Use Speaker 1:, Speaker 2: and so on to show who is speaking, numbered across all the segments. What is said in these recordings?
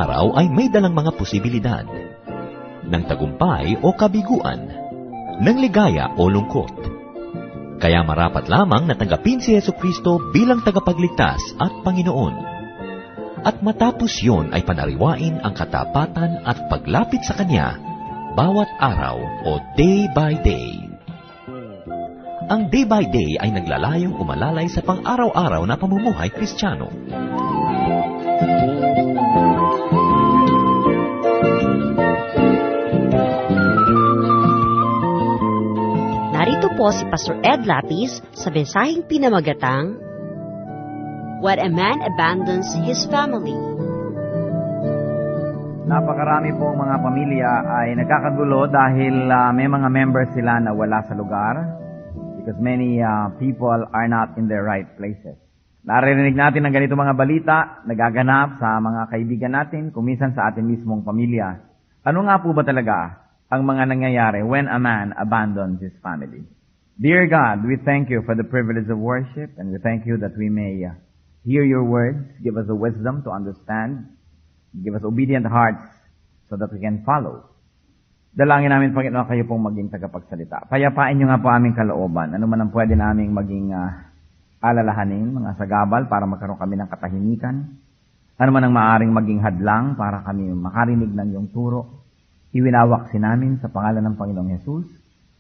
Speaker 1: araw ay may dalang mga posibilidad ng tagumpay o kabiguan, ng ligaya o lungkot. Kaya marapat lamang na tanggapin si Jesucristo bilang tagapagligtas at Panginoon. At matapos yon ay panariwain ang katapatan at paglapit sa Kanya bawat araw o day by day. Ang day by day ay naglalayong umalalay sa pang-araw-araw na pamumuhay Kristiyano.
Speaker 2: Narito po si Pastor Ed Lapis sa mensaheng pinamagatang, When a Man Abandons His Family.
Speaker 3: Napakarami po mga pamilya ay nagkakagulo dahil may mga members sila na wala sa lugar because many people are not in their right places. Naririnig natin ng ganito mga balita, nagaganap sa mga kaibigan natin, kuminsan sa atin mismong pamilya. Ano nga po ba talaga ang mga nangyayari when a man abandons his family? Dear God, we thank you for the privilege of worship, and we thank you that we may hear your words, give us the wisdom to understand, give us obedient hearts so that we can follow. Dalangin namin, Panginoon, kayo pong maging tagapagsalita. Payapain niyo nga po aming kalooban. Ano man ang pwede naming maging alalahanin, mga sagabal, para magkaroon kami ng katahimikan. Ano man ang maaring maging hadlang para kami makarinig ng iyong turo. Iwinawak namin sa pangalan ng Panginoong Hesus.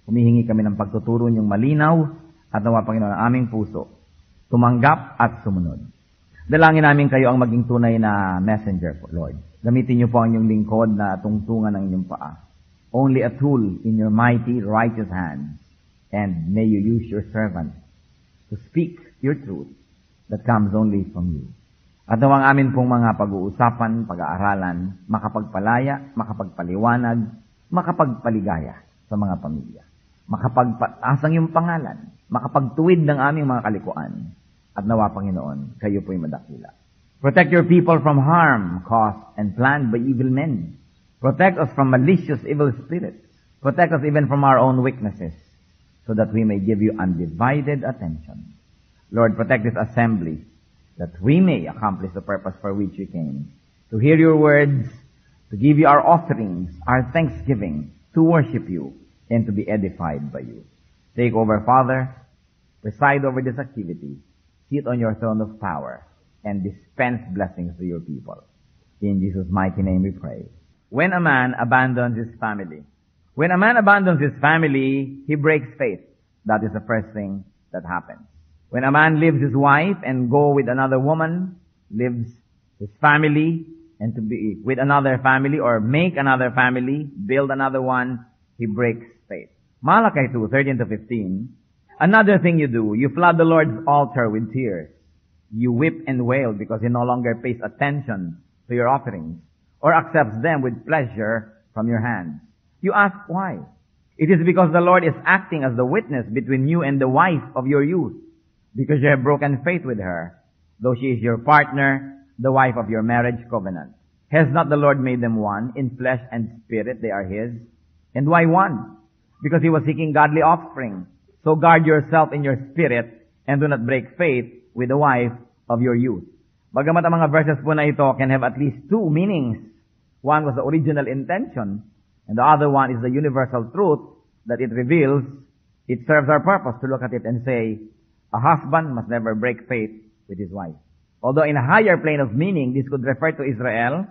Speaker 3: Humihingi kami ng pagtuturo niyong malinaw at nawa, Panginoon, ang aming puso tumanggap at sumunod. Dalangin namin kayo ang maging tunay na messenger po, Lord. Gamitin niyo po ang inyong lingkod na tungtungan ng inyong paa. Only a tool in your mighty, righteous hands. And may you use your servant to speak your truth that comes only from you. At nawang amin pong mga pag-uusapan, pag-aaralan, makapagpalaya, makapagpaliwanag, makapagpaligaya sa mga pamilya. Makapagpataas ang iyong pangalan, makapagtuwid ng aming mga kalikuan. At nawa, Panginoon, kayo po'y madakila. Protect your people from harm caused and planned by evil men. Protect us from malicious evil spirits. Protect us even from our own weaknesses, so that we may give you undivided attention. Lord, protect this assembly, that we may accomplish the purpose for which we came, to hear your words, to give you our offerings, our thanksgiving, to worship you, and to be edified by you. Take over, Father, preside over this activity, sit on your throne of power, and dispense blessings to your people. In Jesus' mighty name we pray. When a man abandons his family. When a man abandons his family, he breaks faith. That is the first thing that happens. When a man leaves his wife and go with another woman, leaves his family and to be with another family or make another family, build another one, he breaks faith. Malachi 2:13-15. Another thing you do, you flood the Lord's altar with tears. You weep and wail because he no longer pays attention to your offerings or accepts them with pleasure from your hands. You ask why? It is because the Lord is acting as the witness between you and the wife of your youth, because you have broken faith with her, though she is your partner, the wife of your marriage covenant. Has not the Lord made them one? In flesh and spirit they are his. And why one? Because he was seeking godly offspring. So guard yourself in your spirit and do not break faith with the wife of your youth. Bagamat ang mga verses po na ito can have at least two meanings. One was the original intention, and the other one is the universal truth that it reveals. It serves our purpose to look at it and say, a husband must never break faith with his wife. Although in a higher plane of meaning, this could refer to Israel,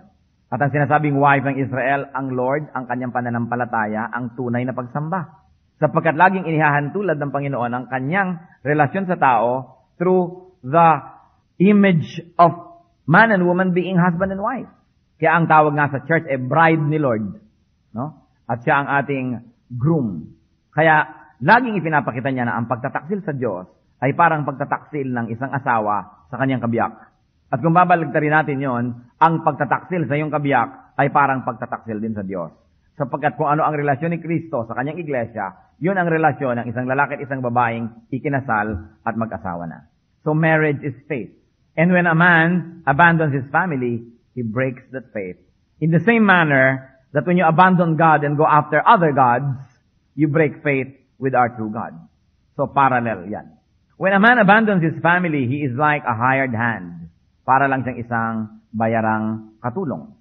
Speaker 3: at ang sinasabing wife ng Israel, ang Lord, ang kanyang pananampalataya, ang tunay na pagsamba. Sapagkat laging inihahantulad ng Panginoon ang kanyang relasyon sa tao through the image of man and woman being husband and wife. Kaya ang tawag nga sa church, bride ni Lord. No? At siya ang ating groom. Kaya laging ipinapakita niya na ang pagtataksil sa Diyos ay parang pagtataksil ng isang asawa sa kanyang kabiyak. At kung babalagtarin natin yon, ang pagtataksil sa iyong kabiyak ay parang pagtataksil din sa Diyos. Sapagkat kung ano ang relasyon ni Kristo sa kanyang iglesia, yun ang relasyon ng isang lalaki at isang babaeng ikinasal at mag-asawa na. So marriage is faith. And when a man abandons his family, he breaks that faith. In the same manner that when you abandon God and go after other gods, you break faith with our true God. So parallel yan. When a man abandons his family, he is like a hired hand. Para lang siyang isang bayarang katulong.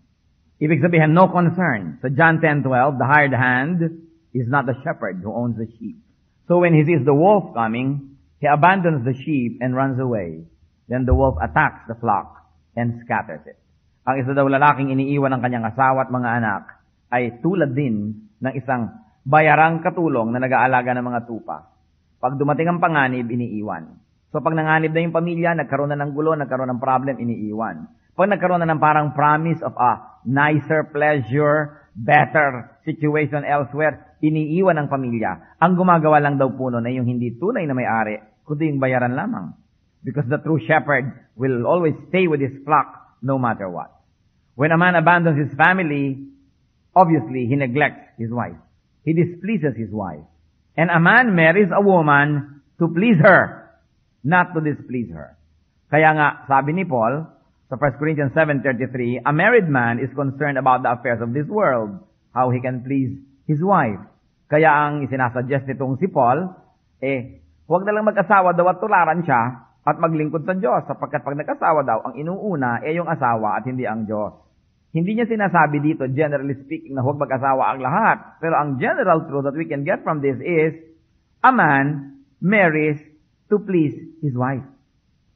Speaker 3: Ibig sabihin, no concern. So John 10:12, the hired hand is not the shepherd who owns the sheep. So when he sees the wolf coming, he abandons the sheep and runs away. Then the wolf attacks the flock and scatters it. Ang isa daw lalaking iniiwan ng kanyang asawa at mga anak ay tulad din ng isang bayarang katulong na nag-aalaga ng mga tupa. Pag dumating ang panganib, iniiwan. So pag nanganib na yung pamilya, nagkaroon na ng gulo, nagkaroon ng problem, iniiwan. Pag nagkaroon na ng parang promise of a nicer pleasure, better situation elsewhere, iniiwan ng pamilya. Ang gumagawa lang daw po nun ay yung hindi tunay na may-ari, kundi yung bayaran lamang. Because the true shepherd will always stay with his flock no matter what. When a man abandons his family, obviously he neglects his wife. He displeases his wife. And a man marries a woman to please her, not to displease her. Kaya nga, sabi ni Paul, sa 1 Corinthians 7:33, a married man is concerned about the affairs of this world, how he can please his wife. Kaya ang isinasuggest nitong si Paul, huwag na lang mag-asawa daw at tularan siya at maglingkod sa Diyos, sapagkat pag nag-asawa daw, ang inuuna ay yung asawa at hindi ang Diyos. Hindi niya sinasabi dito, generally speaking, na huwag mag-asawa ang lahat. Pero ang general truth that we can get from this is, a man marries to please his wife.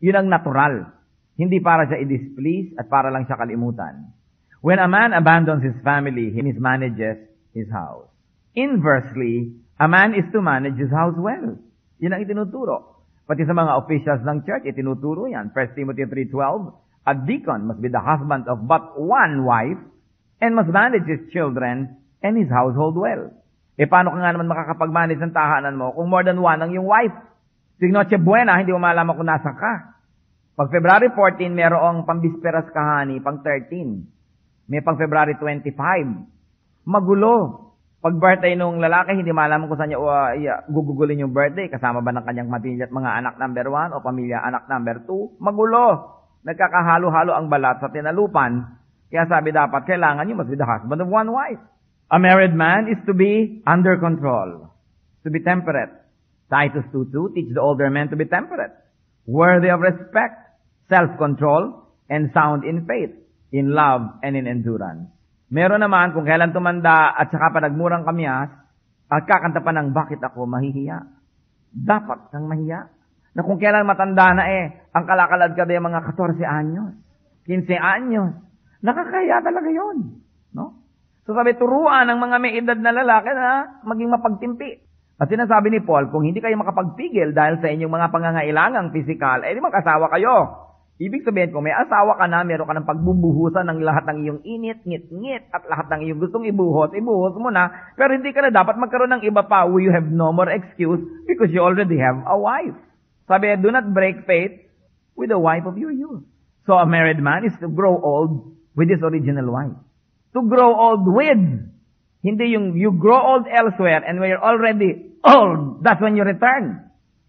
Speaker 3: Yun ang natural. Hindi para siya i-displease at para lang siya kalimutan. When a man abandons his family, he mismanages his house. Inversely, a man is to manage his house well. Yun ang itinuturo. Pati sa mga officials ng church, itinuturo yan. 1 Timothy 3:12, a deacon must be the husband of but one wife and must manage his children and his household well. Paano ka nga naman makakapag-manage ng tahanan mo kung more than one ang yung wife? Sig Noche Buena, hindi mo malaman kung nasa ka. Pag February 14, merong pambisperas kahani, pang 13. May pang February 25. Magulo. Pag birthday nung lalaki, hindi malaman kung saan niya gugugulin yung birthday. Kasama ba ng kanyang pamilya at mga anak number 1 o pamilya anak number 2? Magulo. Nagkakahalo-halo ang balat sa tinalupan. Kaya sabi dapat, kailangan you must be the husband of one wife. A married man is to be under control, to be temperate. Titus 2:2 teach the older men to be temperate, worthy of respect, self-control, and sound in faith, in love, and in endurance. Meron naman kung kailan tumanda at saka pa nagmurang kamyas, at kakanta pa ng bakit ako mahihiya. Dapat kang mahiya. Na kung kailan matanda na ang kalakalad ka mga 14 anyos, 15 anyos, nakakaya talaga yon, no? So sabi, turuan ng mga may edad na lalaki na maging mapagtimpi. At sinasabi ni Paul, kung hindi kayo makapagpigil dahil sa inyong mga pangangailangang pisikal, di mag-asawa kayo. Ibig sabihin, kung may asawa ka na, meron ka ng pagbubuhusan ng lahat ng iyong init, ngit-ngit, at lahat ng iyong gustong ibuhos mo na, pero hindi ka na dapat magkaroon ng iba pa, you have no more excuse because you already have a wife. Sabi, do not break faith with the wife of your youth. So a married man is to grow old with his original wife. To grow old with. Hindi yung you grow old elsewhere and when you're already old, that's when you return.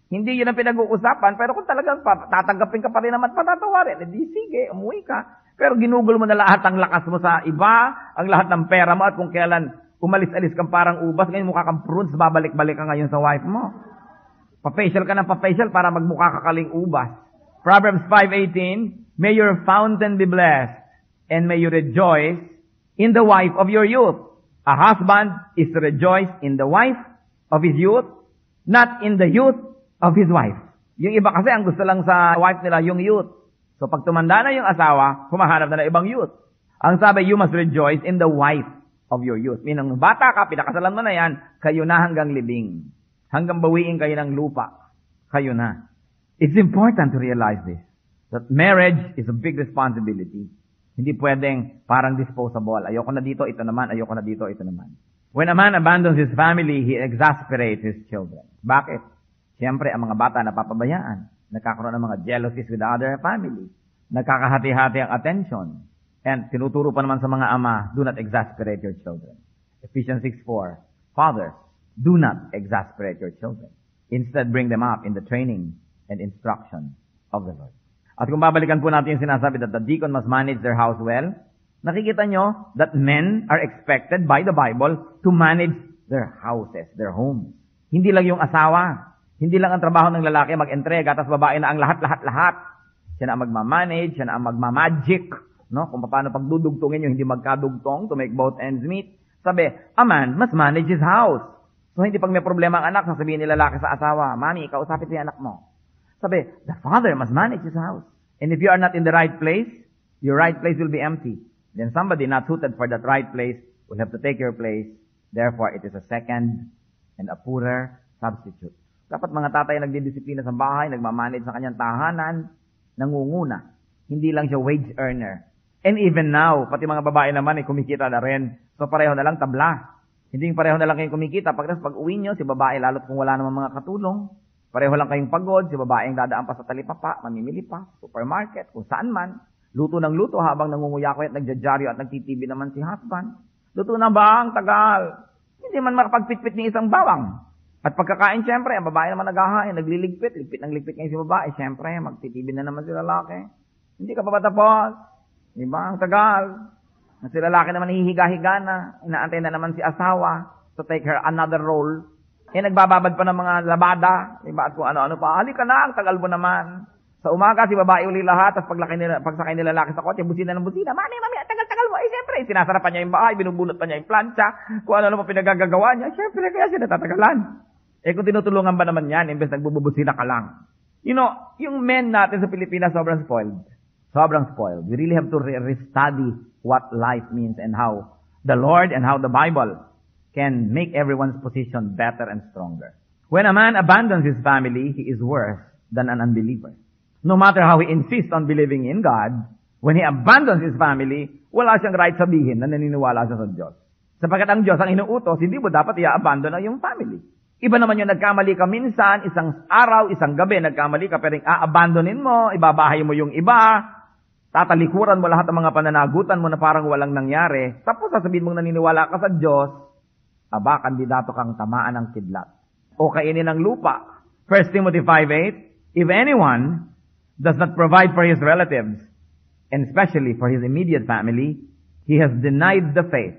Speaker 3: Hindi yun ang pinag-uusapan, pero kung talagang tatanggapin ka pa rin naman, patatawarin, edi sige, umuwi ka. Pero ginugol mo na lahat ang lakas mo sa iba, ang lahat ng pera mo, at kung kailan umalis-alis kang parang ubas, ngayon mukha kang prunes, babalik-balik ka ngayon sa wife mo. Pa-facial ka ng pa-facial para magmukha ka kaling ubas. Proverbs 5:18, may your fountain be blessed, and may you rejoice in the wife of your youth. A husband is to rejoice in the wife of his youth, not in the youth of his wife. Yung iba kasi ang gusto lang sa wife nila yung youth. So pag tumanda na yung asawa, humahanap na ng ibang youth. Ang sabi, you must rejoice in the wife of your youth. Minang bata ka, pinakasalan mo na yan, kayo na hanggang libing. Hanggang bawiin kayo ng lupa. Kayo na. It's important to realize this. That marriage is a big responsibility. Hindi pwedeng parang disposable. Ayoko na dito, ito naman. Ayoko na dito, ito naman. When a man abandons his family, he exasperates his children. Bakit? Siyempre, ang mga bata napapabayaan. Nagkakaroon ng mga jealousies with the other family. Nagkakahati-hati ang attention. And tinuturo pa naman sa mga ama, do not exasperate your children. Ephesians 6:4, fathers, do not exasperate your children. Instead, bring them up in the training and instruction of the Lord. At kung babalikan po natin yung sinasabi that the deacon must manage their house well, nakikita nyo that men are expected by the Bible to manage their houses, their homes. Hindi lang yung asawa. Hindi lang ang trabaho ng lalaki mag-entrega, tapos babae na ang lahat. Siya na ang magmamanage, siya na ang magmamagic no? Kung paano pagdudugtungin yung hindi magkadugtong to make both ends meet. Sabi, a man must manage his house. So, hindi pag may problema ang anak, sasabihin ni lalaki sa asawa, Mami, ikausapin mo yung anak mo. Sabi, the father must manage his house. And if you are not in the right place, your right place will be empty. Then somebody not suited for that right place will have to take your place. Therefore, it is a second and a poorer substitute. Dapat mga tatay nagdidisiplina sa bahay, nagmamanage sa kanyang tahanan, nangunguna. Hindi lang siya wage earner. And even now, pati mga babae naman ay kumikita na rin. So pareho na lang tabla. Hindi pareho na lang kayong kumikita. Pag uwi nyo, si babae, lalo't kung wala namang mga katulong, pareho lang kayong pagod, si babae ang dadaan pa sa talipapa, mamimili pa, supermarket, kung saan man. Luto ng luto habang nangunguyako at nagjajaryo at nagtitibi naman si husband. Luto na ba ang tagal? Hindi man makapagpitpit ng isang bawang. At pagkakain, siyempre, ang babae naman naghahain, nagliligpit, ligpit ngayon si babae, siyempre, magtitibi na naman si lalaki. Hindi ka pa ba tapos? Diba? Ang tagal. Si lalaki naman hihiga-higa na, inaantay na naman si asawa to take her another role. Nagbababad pa ng mga labada, diba? At kung ano-ano pa, halika na, ang tagal mo naman. Sa umaga, si babae uli lahat, tapos pagsakay nila lalaki sa kotse, busina ng busina, Mami, ang tagal-tagal mo. Siyempre, sinasarapan niya yung bahay, binubunot pa niya yung plancha, kung ano-ano pa pinagagagawa niya, siyempre, kaya siya natatagalan. Kung tinutulungan ba naman yan, imbes nagbubusina ka lang. You know, yung men natin sa Pilipinas, sobrang spoiled. Sobrang spoiled. We really have to re-study what life means and how the Lord and how the Bible can make everyone's position better and stronger. When a man abandons his family, he is worse than an unbeliever. No matter how he insists on believing in God, when he abandons his family, wala siyang right sabihin na naniniwala siya sa Diyos. Sapagkat ang Diyos ang inuutos, hindi mo dapat i-abandon ang iyong family. Iba naman yung nagkamali ka minsan, isang araw, isang gabi, nagkamali ka, pero abandonin mo, ibabahay mo yung iba, tatalikuran mo lahat ng mga pananagutan mo na parang walang nangyari, tapos sasabihin mong naniniwala ka sa Diyos, kandidato kang tamaan ng kidlat. O kainin ng lupa. 1 Timothy 5:8, if anyone does not provide for his relatives, and especially for his immediate family, he has denied the faith,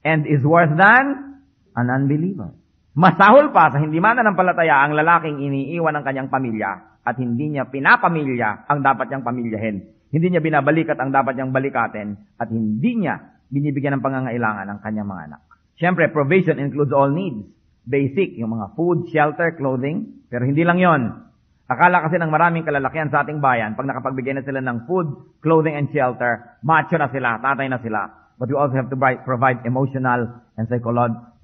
Speaker 3: and is worse than an unbeliever. Masahol pa sa hindi mananampalataya ang lalaking iniiwan ng kanyang pamilya at hindi niya pinapamilya ang dapat niyang pamilyahin. Hindi niya binabalikat ang dapat niyang balikatin at hindi niya binibigyan ng pangangailangan ng kanyang mga anak. Siyempre, provision includes all needs. Basic, yung mga food, shelter, clothing. Pero hindi lang yon. Akala kasi ng maraming kalalakihan sa ating bayan, pag nakapagbigay na sila ng food, clothing, and shelter, macho na sila, tatay na sila. But we also have to provide emotional and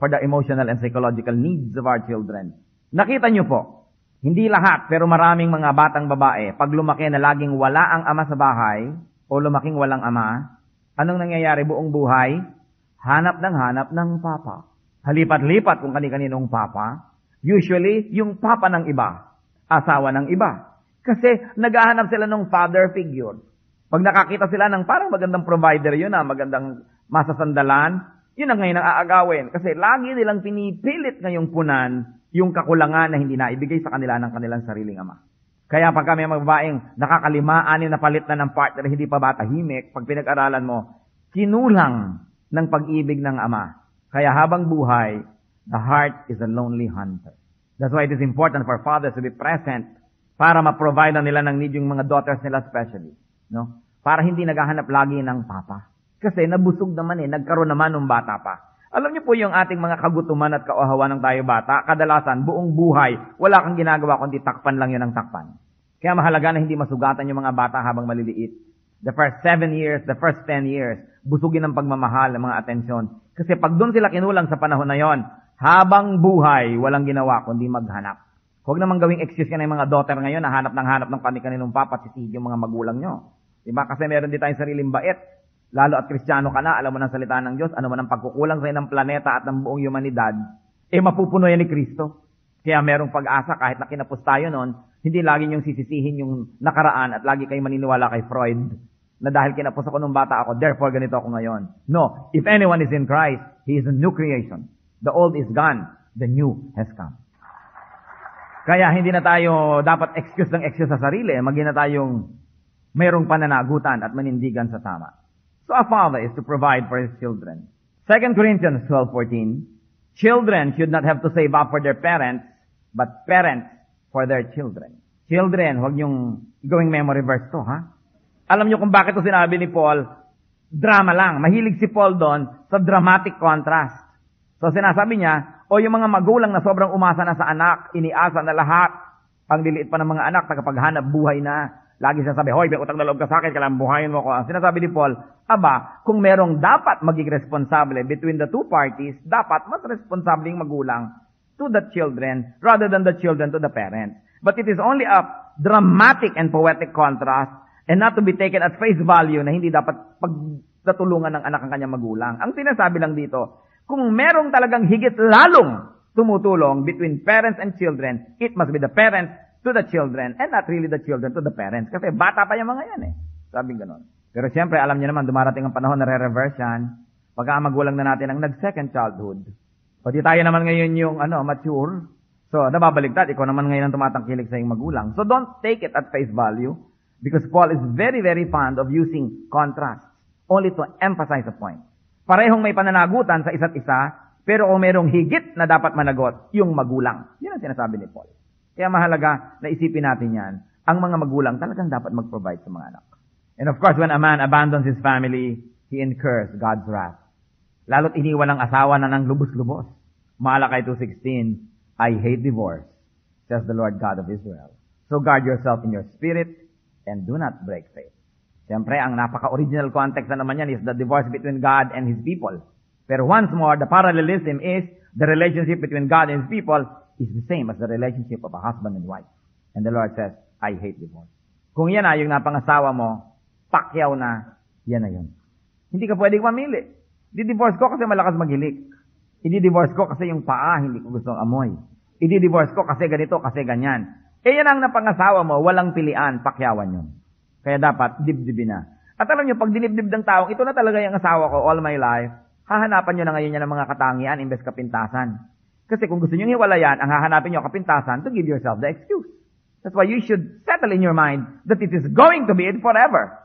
Speaker 3: for the emotional and psychological needs of our children. Nakita niyo po, hindi lahat, pero maraming mga batang babae, pag lumaki na laging wala ang ama sa bahay, o lumaking walang ama, anong nangyayari buong buhay? Hanap ng papa. Halipat-lipat kung kani-kaninong papa. Usually, yung papa ng iba, asawa ng iba. Kasi naghahanap sila ng father figure. Pag nakakita sila ng parang magandang provider yun magandang masasandalan, yun ang ngayon ang aagawin. Kasi lagi nilang pinipilit ngayong punan yung kakulangan na hindi naibigay sa kanila ng kanilang sariling ama. Kaya pag kami mga babaeng nakakalimaan na palit na ng partner, hindi pa ba tahimik, pag pinag-aralan mo, kinulang ng pag-ibig ng ama. Kaya habang buhay, the heart is a lonely hunter. That's why it is important for fathers to be present para ma-provide na nila ng need yung mga daughters nila especially. No? Para hindi naghahanap lagi ng papa. Kasi nabusog naman nagkaroon naman ng bata pa. Alam niyo po yung ating mga kagutuman at kauhawan ng tayo bata, kadalasan buong buhay, wala kang ginagawa kundi takpan lang yun ang takpan. Kaya mahalaga na hindi masugatan yung mga bata habang maliliit. The first 7 years, the first 10 years, busugin ng pagmamahal, ng mga atensyon. Kasi pag doon sila kinulang sa panahon na yon, habang buhay, walang ginawa kundi maghanap. Huwag namang gawing excuse ka na yung mga daughter ngayon na hanap ng kanilang papa at sisig yung mga magulang nyo. Diba? Kasi meron din tayong sariling bait. Lalo at Kristiyano ka na, alam mo ng salita ng Diyos, ano man ang pagkukulang sa'yo ng planeta at ng buong humanidad, mapupuno yan ni Kristo. Kaya merong pag-asa kahit na kinapos tayo noon, hindi lagi niyong sisisihin yung nakaraan at lagi kayo maniniwala kay Freud na dahil kinapos ako nung bata ako, therefore ganito ako ngayon. No, if anyone is in Christ, he is a new creation. The old is gone, the new has come. Kaya hindi na tayo dapat excuse sa sarili, maging na tayong mayroong pananagutan at manindigan sa tama. So a father is to provide for his children. 2 Corinthians 12:14, children should not have to save up for their parents, but parents for their children. Children, huwag niyong gawing memory verse to, ha? Alam niyo kung bakit ito sinabi ni Paul, drama lang. Mahilig si Paul doon sa dramatic contrast. So sinasabi niya, o yung mga magulang na sobrang umasa na sa anak, iniasa na lahat, ang liliit pa ng mga anak, tagapaghanap buhay na. Lagi siya sabi, hoy, may utang na loob ka sa akin, kailangan buhayin mo ko. Ang sinasabi ni Paul, aba, kung merong dapat maging responsable between the two parties, dapat mas responsable yung magulang to the children rather than the children to the parents. But it is only a dramatic and poetic contrast and not to be taken at face value na hindi dapat pagtatulungan ng anak ang kanyang magulang. Ang sinasabi lang dito, kung merong talagang higit lalong tumutulong between parents and children, it must be the parents to the children and not really the children to the parents. Kasi bata pa yung mga yan eh. Sabi ganon. Pero siyempre, alam niyo naman, dumarating ang panahon na re-reverse yan. Pagka magulang na natin ang nag-second childhood. Pati tayo naman ngayon yung mature. So, nababaligtad. Ikaw naman ngayon ang tumatangkilik sa iyong magulang. So, don't take it at face value because Paul is very, very fond of using contrasts only to emphasize a point. Parehong may pananagutan sa isa't isa, pero kung merong higit na dapat managot, yung magulang. Yan ang sinasabi ni Paul. Kaya mahalaga na isipin natin yan. Ang mga magulang talagang dapat mag-provide sa mga anak. And of course, when a man abandons his family, he incurs God's wrath. Lalo't iniwan ang asawa na ng lubos-lubos. Malakay 2:16, I hate divorce, says the Lord God of Israel. So guard yourself in your spirit and do not break faith. Siyempre, ang napaka-original context na naman yan is the divorce between God and His people. Pero once more, the parallelism is the relationship between God and His people is the same as the relationship of a husband and wife. And the Lord says, I hate divorce. Kung yan na, yung napangasawa mo, pakyaw na, yan na yun. Hindi ka pwedeng mamili. Di-divorce ko kasi malakas maghilik. I-divorce ko kasi yung paa, hindi ko gustong amoy. I-divorce ko kasi ganito, kasi ganyan. Eh yan ang napangasawa mo, walang pilian, pakyawan yun. Kaya dapat, dibdibin na. At alam nyo, pag dinibdib ng taong, ito na talaga yung asawa ko all my life, hahanapan nyo na ngayon yan ng mga katangian imbes kapintasan. Kasi kung gusto nyo hiwalayan, ang hahanapin nyo kapintasan to give yourself the excuse. That's why you should settle in your mind that it is going to be it forever.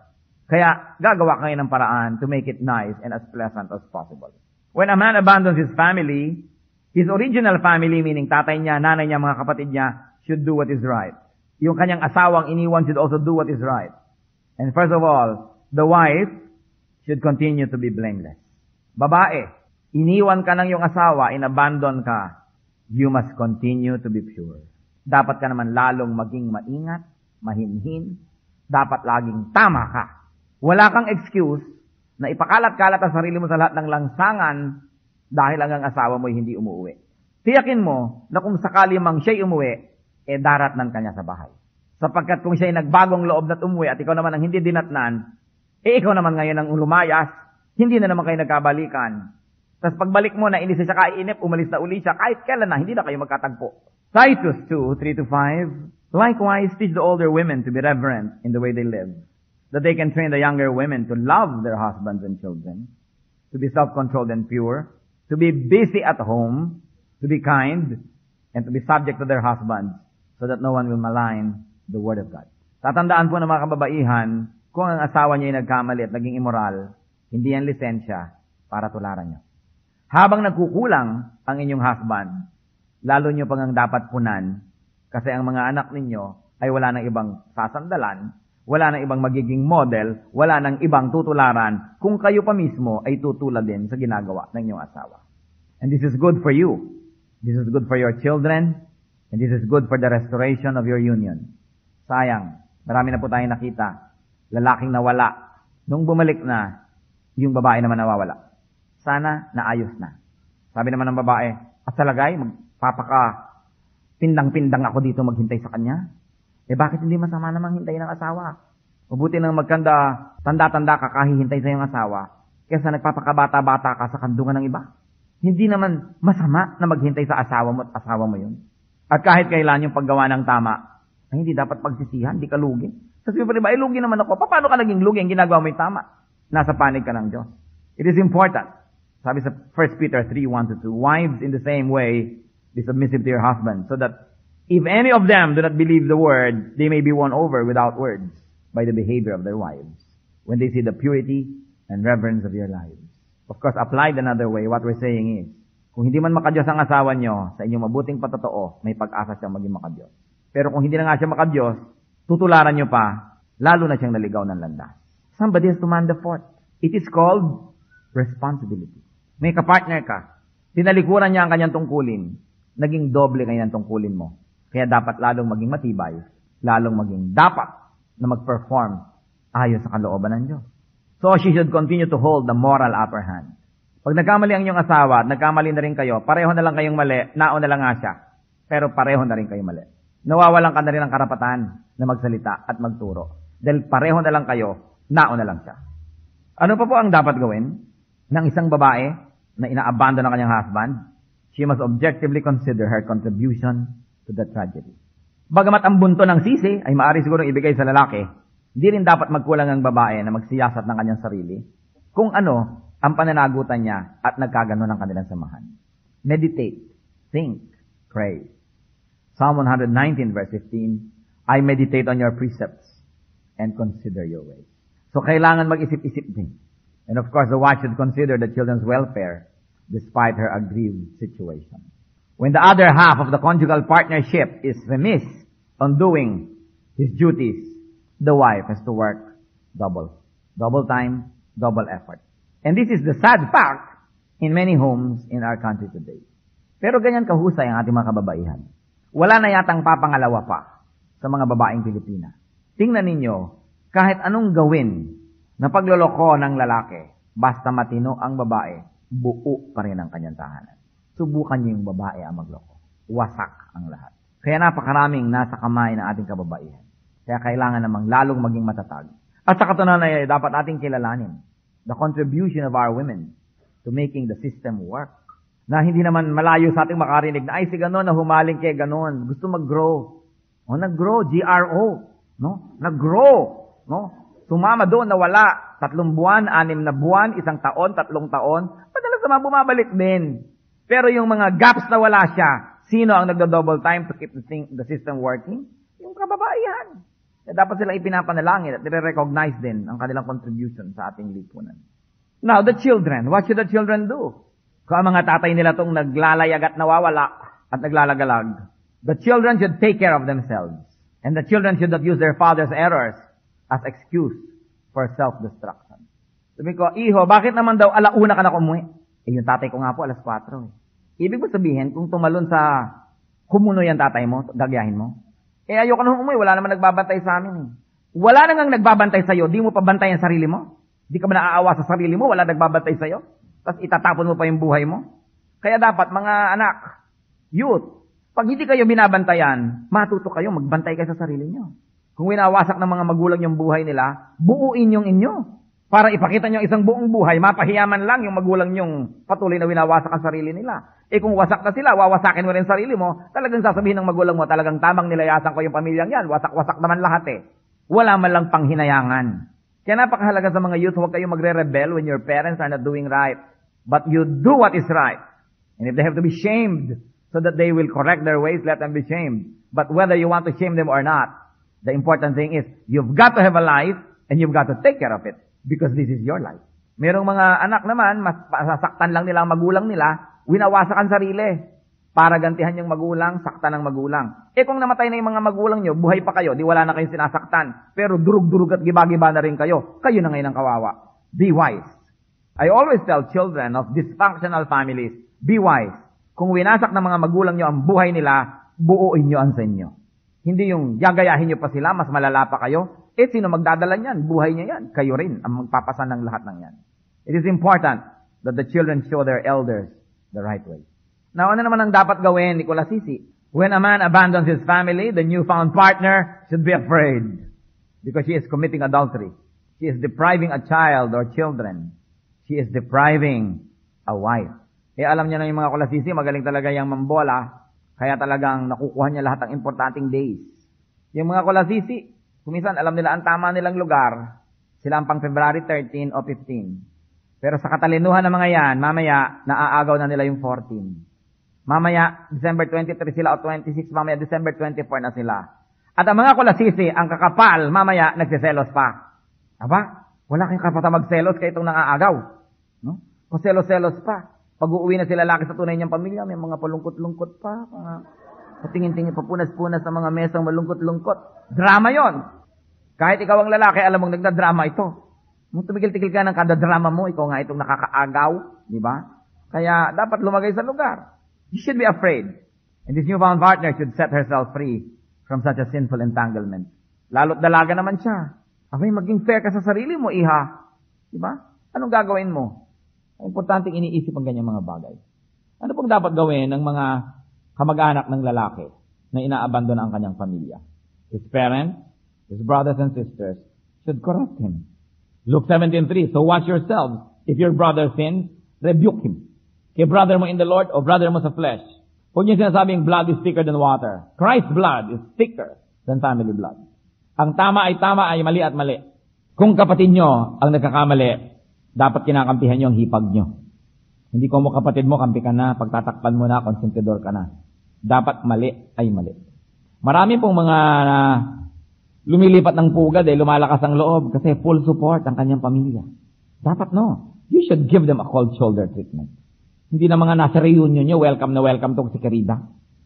Speaker 3: Kaya gagawa kayo ng paraan to make it nice and as pleasant as possible. When a man abandons his family, his original family, meaning tatay niya, nanay niya, mga kapatid niya, should do what is right. Yung kanyang asawang iniwan should also do what is right. And first of all, the wife should continue to be blameless. Babae, iniwan ka ng iyong asawa, inabandon ka, you must continue to be pure. Dapat ka naman lalong maging maingat, mahinhin, dapat laging tama ka. Wala kang excuse na ipakalat-kalat ang sarili mo sa lahat ng langsangan dahil ang asawa mo hindi umuwi. Tiyakin mo na kung sakali mang siya'y umuwi, daratnan ka niya sa bahay. Sapagkat kung siya'y nagbagong loob na't umuwi at ikaw naman ang hindi dinatnan, ikaw naman ngayon ang lumayas, hindi na naman kayo nagkabalikan. Tapos pagbalik mo na inis siya kainip, umalis na uli siya, kahit kailan na, hindi na kayo magkatagpo. Titus 2:3-5, likewise teach the older women to be reverent in the way they live, that they can train the younger women to love their husbands and children, to be self-controlled and pure, to be busy at home, to be kind, and to be subject to their husbands, so that no one will malign the word of God. Tatandaan po ng mga kababaihan, kung ang asawa niya ay nagkamali at naging immoral, hindi yan lisensya para tularan niyo. Habang nagkukulang ang inyong husband, lalo niyo pang ang dapat punan, kasi ang mga anak ninyo ay wala nang ibang sasandalan, wala nang ibang magiging model, wala nang ibang tutularan, kung kayo pa mismo ay tutulad din sa ginagawa ng inyong asawa. And this is good for you. This is good for your children, and this is good for the restoration of your union. Sayang, marami na po tayong nakita. Lalaking nawala. Nung bumalik na, yung babae naman nawawala. Sana naayos na. Sabi naman ng babae, asalagay, pindang-pindang ako dito maghintay sa kanya. Bakit hindi masama namang hintayin ng asawa? Mabuti nang magkanda, tanda-tanda ka kahihintay sa iyong asawa, kaysa nagpapakabata-bata ka sa kandungan ng iba. Hindi naman masama na maghintay sa asawa mo at asawa mo yun. At kahit kailan yung paggawa ng tama, ay hindi dapat pagsisihan, hindi ka lugi. Kasi pa rin ba, lugi naman ako. Paano ka naging lugi? Ang ginagawa mo yung tama. Nasa panig ka ng Diyos. It is important. Sabi sa 1 Peter 3:1-2, wives in the same way, be submissive to your husband, so that if any of them do not believe the word, they may be won over without words by the behavior of their wives, when they see the purity and reverence of your lives. Of course, applied another way, what we're saying is, kung hindi man makadiyos ang asawa nyo, sa inyong mabuting patotoo, may pag-asa siyang maging makadiyos. Pero kung hindi na nga siya makadiyos, tutularan nyo pa, lalo na siyang naligaw ng landas. Somebody has to man the fort. It is called responsibility. May kapartner ka. Tinalikuran niya ang kanyang tungkulin. Naging doble kayo ng tungkulin mo. Kaya dapat lalong maging matibay, lalong maging dapat na mag-perform ayon sa kalooban ng Diyos. So she should continue to hold the moral upper hand. Pag nagkamali ang iyong asawa at nagkamali na rin kayo, pareho na lang kayong mali, naon na lang nga siya. Pero pareho na rin kayo mali. Nawawalan ka na rin ng karapatan na magsalita at magturo. Dahil pareho na lang kayo, naon na lang siya. Ano pa po ang dapat gawin ng isang babae na ina-abandon ng kanyang husband? She must objectively consider her contribution to the tragedy. Bagamat ang bunto ng sisi ay maaari siguro ibigay sa lalaki, hindi rin dapat magkulang ang babae na magsiyasat ng kanyang sarili kung ano ang pananagutan niya at nagkagano ng kanilang samahan. Meditate, think, pray. Psalm 119 verse 15, I meditate on your precepts and consider your ways. So kailangan mag-isip-isip din. And of course, the wife should consider the children's welfare despite her aggrieved situation. When the other half of the conjugal partnership is remiss on doing his duties, the wife has to work double. Double time, double effort. And this is the sad fact in many homes in our country today. Pero ganyan kahusay ang ating mga kababaihan. Wala na yatang papangalawa pa sa mga babaeng Pilipina. Tingnan ninyo, kahit anong gawin na pagloloko ng lalaki, basta matino ang babae, buo pa rin ang kanyang tahanan. Subukan niyo yung babae ang magloko. Wasak ang lahat. Kaya napakaraming nasa kamay ng ating kababaihan. Kaya kailangan namang lalong maging matatag. At sa katunayan ay dapat ating kilalanin the contribution of our women to making the system work. Na hindi naman malayo sa ating makarinig na, ay si ganon na humaling kay ganon. Gusto mag-grow. O nag-grow, G-R-O. No? Nag-grow. No? Sumama doon na wala. 3 buwan, 6 na buwan, 1 taon, 3 taon. Madalas naman bumabalik din. Pero yung mga gaps na wala siya, sino ang nagdo-double time to keep the system working? Yung kababaihan. Dapat silang ipinapanalangin at nire-recognize din ang kanilang contribution sa ating lipunan. Now, the children. What should the children do? Kung ang mga tatay nila tong naglalayag at nawawala at naglalagalag, the children should take care of themselves. And the children should not use their father's errors as excuse for self-destruction. Sabi ko, iho, bakit naman daw alauna ka na umuwi? Yung tatay ko nga po, 4:00. Ibig mo sabihin, kung tumalon sa kumuno yung tatay mo, gagyahin mo? Ayoko na umuwi, wala naman nagbabantay sa amin. Wala nang nagbabantay sa'yo, di mo pa bantay ang sarili mo? Di ka ba naaawa sa sarili mo, wala nagbabantay sa'yo? Tapos itatapon mo pa yung buhay mo? Kaya dapat, mga anak, youth, pag hindi kayo binabantayan, matuto kayo, magbantay kayo sa sarili nyo. Kung winawasak ng mga magulang yung buhay nila, buuin yung inyo. Para ipakita nyo isang buong buhay, mapahiyaman lang yung magulang nyong patuloy na winawasak ang sarili nila. Kung wasak na sila, wawasakin mo rin sarili mo, talagang sasabihin ng magulang mo, talagang tamang nilayasan ko yung pamilyang yan, wasak-wasak naman lahat Wala man lang panghinayangan. Kaya napakahalaga sa mga youth, huwag kayo magre-rebel when your parents are not doing right. But you do what is right. And if they have to be shamed so that they will correct their ways, let them be shamed. But whether you want to shame them or not, the important thing is, you've got to have a life and you've got to take care of it. Because this is your life. Merong mga anak naman, mas sasaktan lang nila ang magulang nila, winawasak ang sarili. Para gantihan yung magulang, saktan ng magulang. Kung namatay na yung mga magulang nyo, buhay pa kayo, di wala na kayong sinasaktan. Pero durug-durug at giba-giba na rin kayo. Kayo na ngayon ang kawawa. Be wise. I always tell children of dysfunctional families, be wise. Kung winasak ng mga magulang nyo ang buhay nila, buuin nyo ang sa inyo. Hindi yung gagayahin nyo pa sila, mas malala pa kayo. Sino magdadala niyan? Buhay niya yan. Kayo rin ang magpapasan ng lahat ng yan. It is important that the children show their elders the right way. Now, ano naman ang dapat gawin, Nicola Sisi? When a man abandons his family, the newfound partner should be afraid because she is committing adultery. She is depriving a child or children. She is depriving a wife. Alam niya na yung mga kulasisi, magaling talaga yung mambola, kaya talagang nakukuha niya lahat ng importanteng days. Yung mga kulasisi, kumisan, alam nila ang tama nilang lugar. Sila ang pang February 13 o 15. Pero sa katalinuhan ng mga yan, mamaya, naaagaw na nila yung 14. Mamaya, December 23 sila o 26, mamaya December 24 na sila. At ang mga kulasisi, ang kakapal, mamaya, nagsiselos pa. Aba, wala kayong kapata magselos kaya itong nangaagaw. No? Kung selos-selos pa. Pag uuwi na sila laki sa tunay niyang pamilya, may mga palungkot-lungkot pa. Patingin-tingin, papunas-punas sa mga mesang malungkot-lungkot. Drama yon. Kahit ikaw ang lalaki, alam mong nagdadrama ito. Tumigil-tigil ka ng kadadrama mo, ikaw nga itong nakakaagaw, di ba? Kaya dapat lumagay sa lugar. You should be afraid. And this newfound partner should set herself free from such a sinful entanglement. Lalo't dalaga naman siya. Abay, maging fair ka sa sarili mo, iha. Di ba? Anong gagawin mo? Importante iniisip ang ganyang mga bagay. Ano pong dapat gawin ng mga kamag-anak ng lalaki na inaabandon ang kanyang pamilya? His parents, his brothers and sisters should correct him. Luke 17:3, so watch yourselves. If your brother sins, rebuke him. Kay brother mo in the Lord o brother mo sa flesh. Huwag niyo sinasabing blood is thicker than water. Christ's blood is thicker than family blood. Ang tama, ay mali at mali. Kung kapatid nyo ang nagkakamali, dapat kinakampihan nyo ang hipag nyo. Hindi ko mo kapatid mo, kampi ka na, pagtatakpan mo na, konsentidor ka na. Dapat mali ay mali. Marami pong mga lumilipat ng pugad, lumalakas ang loob kasi full support ang kanyang pamilya. Dapat no. You should give them a cold shoulder treatment. Hindi na mga nasa reunion nyo, welcome na welcome to si Karida.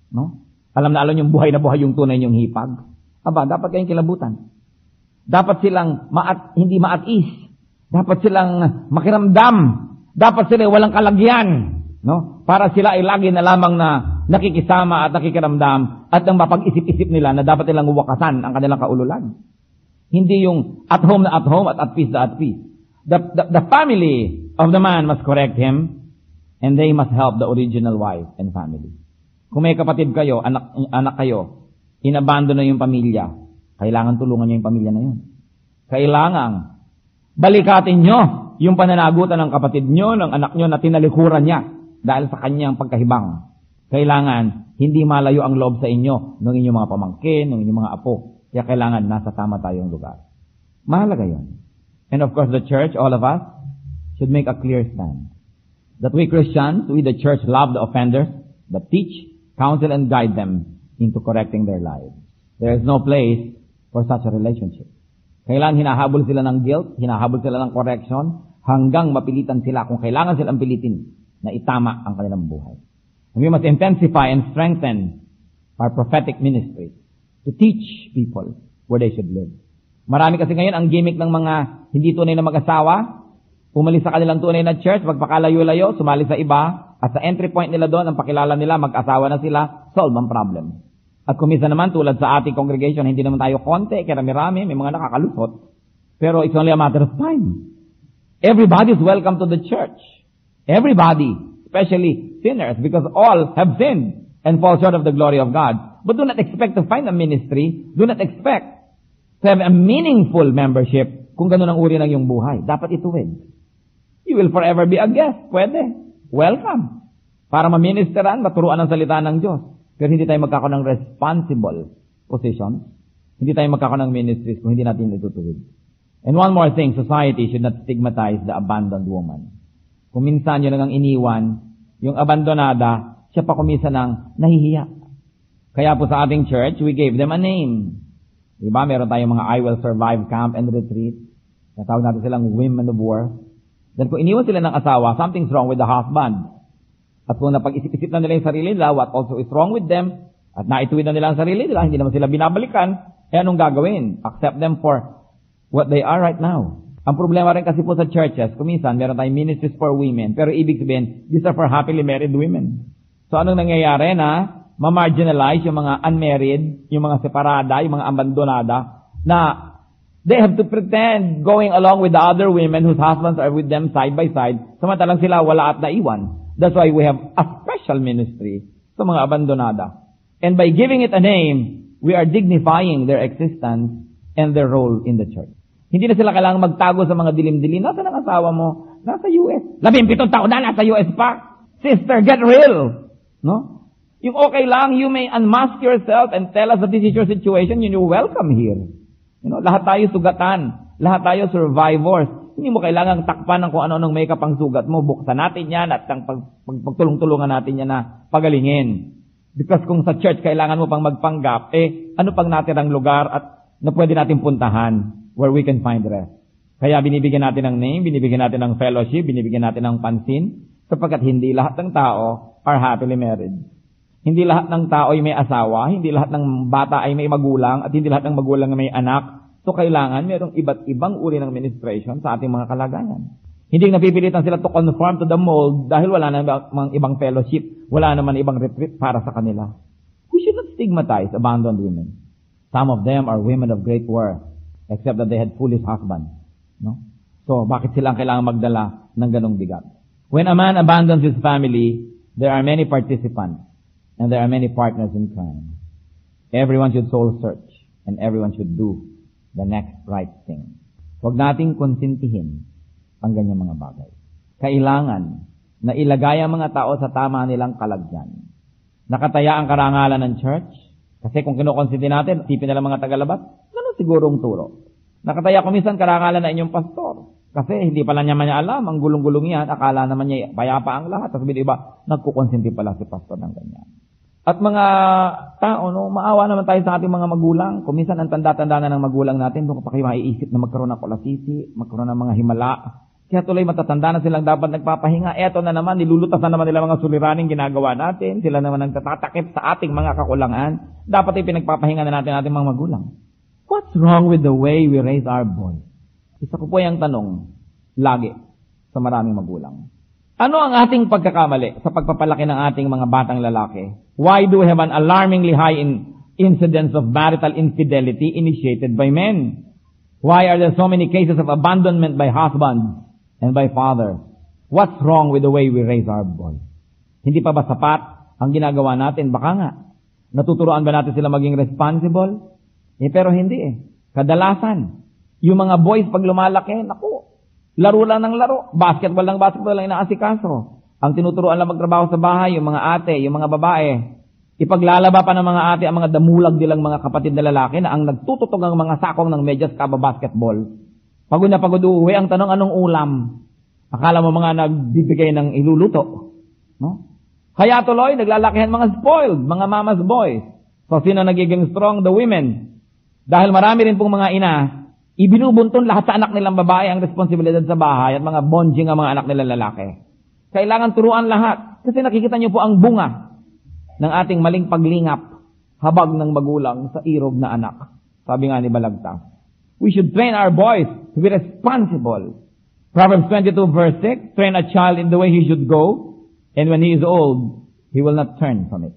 Speaker 3: No? Alam na alam yung buhay na buhay yung tunay yung hipag. Aba, dapat kayong kilabutan. Dapat silang hindi maat-is. Dapat silang makiramdam. Dapat sila walang kalagyan. No? Para sila ay lagi na lamang na nakikisama at nakikiramdam at nang mapag-isip-isip nila na dapat nilang uwakasan ang kanilang kaululan. Hindi yung at home at at peace na at peace. The family of the man must correct him and they must help the original wife and family. Kung may kapatid kayo, anak kayo, inabandon na yung pamilya, kailangan tulungan nyo yung pamilya na yun. Kailangan balikatin nyo yung pananagutan ng kapatid nyo, ng anak nyo na tinalikuran niya dahil sa kanyang pagkahibang. Kailangan hindi malayo ang loob sa inyo ng inyong mga pamangkin, ng inyong mga apo. Kaya kailangan nasa tama tayong lugar. Mahalaga yun. And of course the church, all of us, should make a clear stand. That we Christians, we the church love the offenders, but teach, counsel, and guide them into correcting their lives. There is no place for such a relationship. Kailangan hinahabol sila ng guilt, hinahabol sila ng correction, hanggang mapilitan sila kung kailangan silang pilitin na itama ang kanilang buhay. And we must intensify and strengthen our prophetic ministry to teach people where they should live. Marami kasi ngayon ang gimmick ng mga hindi tunay na mag-asawa, umalis sa kanilang tunay na church, magpakalayo-layo, sumali sa iba, at sa entry point nila doon, ang pakilala nila, mag-asawa na sila, solve ang problem. At kumisa naman, tulad sa ating congregation, hindi naman tayo konti, karami-rami, may mga nakakalusot. Pero it's only a matter of time. Everybody is welcome to the church. Everybody, especially sinners, because all have sinned and fall short of the glory of God. But do not expect to find a ministry, do not expect to have a meaningful membership kung gano'n ang uri ng iyong buhay. Dapat ituwid. You will forever be a guest. Pwede. Welcome. Para ma-ministeran, maturuan ang salita ng Diyos. Pero hindi tayo magkakaroon ng responsible position. Hindi tayo magkakaroon ng ministries kung hindi natin itutuwid. And one more thing, society should not stigmatize the abandoned woman. Kung minsan yun ang iniwan, yung abandonada, siya pa kumisa ng nahihiya. Kaya po sa ating church, we gave them a name. Diba? Meron tayong mga I Will Survive Camp and Retreat. Natawag natin silang Women of War. Then kung iniwan sila ng asawa, something's wrong with the husband. At kung napag-isip-isip na nila yung sarili nila, what also is wrong with them, at naituwid na nila ang sarili nila, hindi naman sila binabalikan, anong gagawin? Accept them for what they are right now. Ang problema rin kasi po sa churches, kuminsan, meron tayong ministries for women, pero ibig sabihin, these are for happily married women. So anong nangyayari na ma-marginalize yung mga unmarried, yung mga separada, yung mga abandonada, na they have to pretend going along with the other women whose husbands are with them side by side, samantalang sila wala at naiwan. That's why we have a special ministry sa mga abandonada. And by giving it a name, we are dignifying their existence and their role in the church. Hindi na sila kailangang magtago sa mga dilim-dilim. Nasaan ang asawa mo? Nasa US. 17 taon na, nasa US pa. Sister, get real. No? Yung okay lang, you may unmask yourself and tell us that this is your situation, you're welcome here. You know, lahat tayo sugatan. Lahat tayo survivors. Hindi mo kailangang takpan ng kung ano-anong may kapang sugat mo. Buksan natin yan at pagtulong-tulungan natin yan na pagalingin. Because kung sa church kailangan mo pang magpanggap, ano pang natirang lugar at na pwede natin puntahan where we can find rest. Kaya binibigyan natin ng name, binibigyan natin ng fellowship, binibigyan natin ng pansin, sapagkat hindi lahat ng tao are happily married. Hindi lahat ng tao ay may asawa, hindi lahat ng bata ay may magulang, at hindi lahat ng magulang ay may anak. So kailangan mayroong iba't ibang uri ng ministration sa ating mga kalagayan. Hindi napipilitan sila to conform to the mold dahil wala na mga ibang fellowship, wala naman ibang retreat para sa kanila. We should not stigmatize abandoned women. Some of them are women of great worth, except that they had foolish husbands. No? So bakit sila ang kailangan magdala ng ganong bigat? When a man abandons his family, there are many participants and there are many partners in crime. Everyone should soul search and everyone should do the next right thing. Huwag nating konsintihin ang ganyang mga bagay. Kailangan na ilagay ang mga tao sa tama nilang kalagyan. Nakataya ang karangalan ng church, kasi kung kinukonsinti natin, tipin nila mga tagalabas, ganun sigurong turo. Nakataya kumisan karangalan na inyong pastor, kasi hindi pala niya alam, ang gulong-gulong yan, akala naman niya payapa ang lahat, tapos iba, nagkukonsinti pala si pastor ng ganyan. At mga tao, maawa naman tayo sa ating mga magulang. Kuminsan ang tanda-tanda na ng magulang natin, doon pa kayo maiisip na magkaroon ng kolasisi, magkaroon ng mga himala. Kaya tuloy matatanda na silang dapat nagpapahinga. Eto na naman, nilulutas na naman nila mga suliraning ginagawa natin. Sila naman ang tatatakip sa ating mga kakulangan. Dapat ay pinagpapahinga na natin ating mga magulang. What's wrong with the way we raise our boys? Isa ko po yung tanong, lagi, sa maraming magulang. Ano ang ating pagkakamali sa pagpapalaki ng ating mga batang lalaki? Why do we have an alarmingly high incidence of marital infidelity initiated by men? Why are there so many cases of abandonment by husbands and by fathers? What's wrong with the way we raise our boys? Hindi pa ba sapat ang ginagawa natin? Baka nga. Natuturuan ba natin sila maging responsible? Pero hindi Kadalasan, yung mga boys pag lumalaki, laro lang ng laro. Basketball lang inaasikaso. Ang tinuturuan lang magtrabaho sa bahay, yung mga ate, yung mga babae. Ipaglalaba pa ng mga ate ang mga damulag nilang mga kapatid na lalaki na ang nagtututog ang mga sakong ng medyas basketball. Pagod na pagod uwi, ang tanong anong ulam? Akala mo mga nagbibigay ng iluluto. No? Kaya tuloy, naglalakihan mga spoiled, mga mama's boys. So sino nagiging strong? The women. Dahil marami rin pong mga ina, ibinubunton lahat sa anak nilang babae ang responsibilidad sa bahay at mga bonjing ang mga anak nilang lalaki. Kailangan turuan lahat. Kasi nakikita niyo po ang bunga ng ating maling paglingap, habag ng magulang sa irog na anak. Sabi nga ni Balagtas, we should train our boys to be responsible. Proverbs 22 verse 6, train a child in the way he should go, and when he is old, he will not turn from it.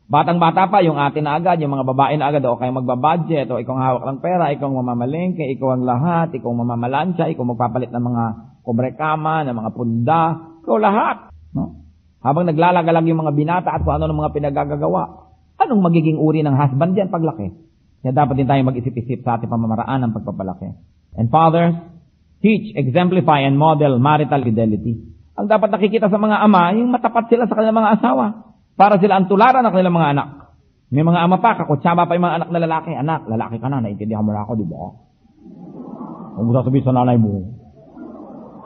Speaker 3: Batang-bata pa, yung atin na agad, yung mga babae na agad, o kayo magbabudget, o ikaw ang hawak ng pera, ikaw ang mamamalengke, ikaw ang lahat, ikaw ang mamamalansya, ikaw magpapalit ng mga kobrekama, ng mga punda, ikaw lahat. No? Habang naglalagalag yung mga binata at kung ano ng mga pinagagagawa, anong magiging uri ng husband yan paglaki? Kaya dapat din tayo mag-isip-isip sa ating pamamaraan ng pagpapalaki. And fathers, teach, exemplify, and model marital fidelity. Ang dapat nakikita sa mga ama, yung matapat sila sa kanilang mga asawa. Para sila ang tularan ng kanilang mga anak. May mga ama pa, kakutsaba pa yung mga anak na lalaki. Anak, lalaki ka na, naiintindihan mo na ako, di ba? Huwag mo sasabihin sa nanay mo.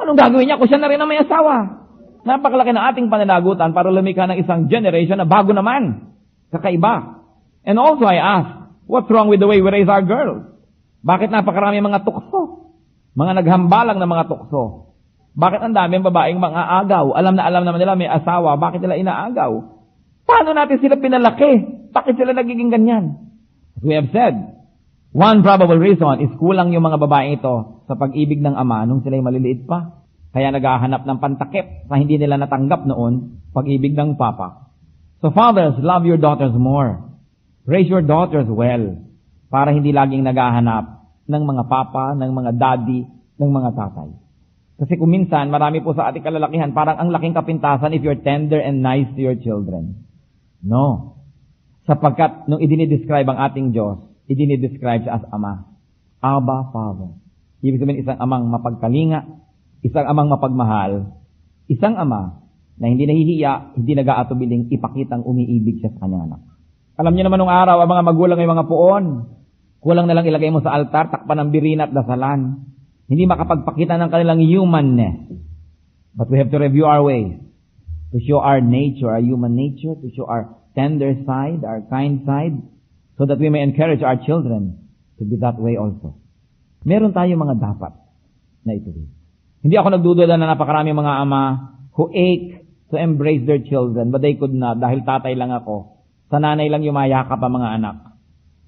Speaker 3: Anong gagawin niya kung siya na rin ang may asawa? Napakalaki ng ating pananagutan para lumikha ng isang generation na bago naman. Kakaiba. And also I ask, what's wrong with the way we raise our girls? Bakit napakarami mga tukso? Mga naghambalang na mga tukso. Bakit ang dami ang babaeng mga agaw? Alam naman nila may asawa. Bakit nila inaagaw? Paano natin sila pinalaki? Bakit sila nagiging ganyan? As we have said, one probable reason is kulang yung mga babae ito sa pag-ibig ng ama nung sila'y maliliit pa. Kaya naghahanap ng pantakip sa hindi nila natanggap noon pag-ibig ng papa. So fathers, love your daughters more. Raise your daughters well para hindi laging naghahanap ng mga papa, ng mga daddy, ng mga tatay. Kasi kung minsan, marami po sa ating kalalakihan, parang ang laking kapintasan if you're tender and nice to your children. No. Sapagkat nung idinidescribe ang ating Diyos, idinidescribe siya as Ama. Abba, Father. Ibig sabihin isang amang mapagkalinga, isang amang mapagmahal, isang ama na hindi nahihiya, hindi nag-aatubiling ipakitang umiibig siya sa kanyang anak. Alam niyo naman nung araw, ang mga magulang ay mga puon. Kulang na lang ilagay mo sa altar, takpan ng birina at dasalan. Hindi makapagpakita ng kanilang humanness. But we have to review our ways. To show our nature, our human nature, to show our tender side, our kind side, so that we may encourage our children to be that way also. Meron tayong mga dapat na ituloy. Hindi ako nagdududa na napakarami mga ama who ache to embrace their children, but they could not dahil tatay lang ako. Sa nanay lang yumayakap ang mga anak.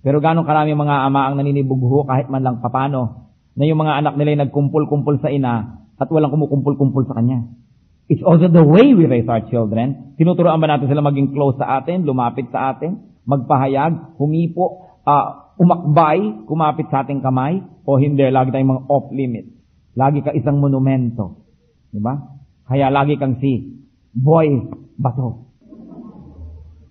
Speaker 3: Pero gano'ng karami mga ama ang naninibugho kahit man lang papano na yung mga anak nila ay nagkumpul-kumpul sa ina at walang kumukumpul-kumpul sa kanya. It's also the way we raise our children. Tinuturoan ba natin sila maging close sa atin, lumapit sa atin, magpahayag, humipo, umakbay, kumapit sa ating kamay, o hindi, lagi tayong mga off-limit. Lagi ka isang monumento. Diba? Kaya lagi kang si boy bato.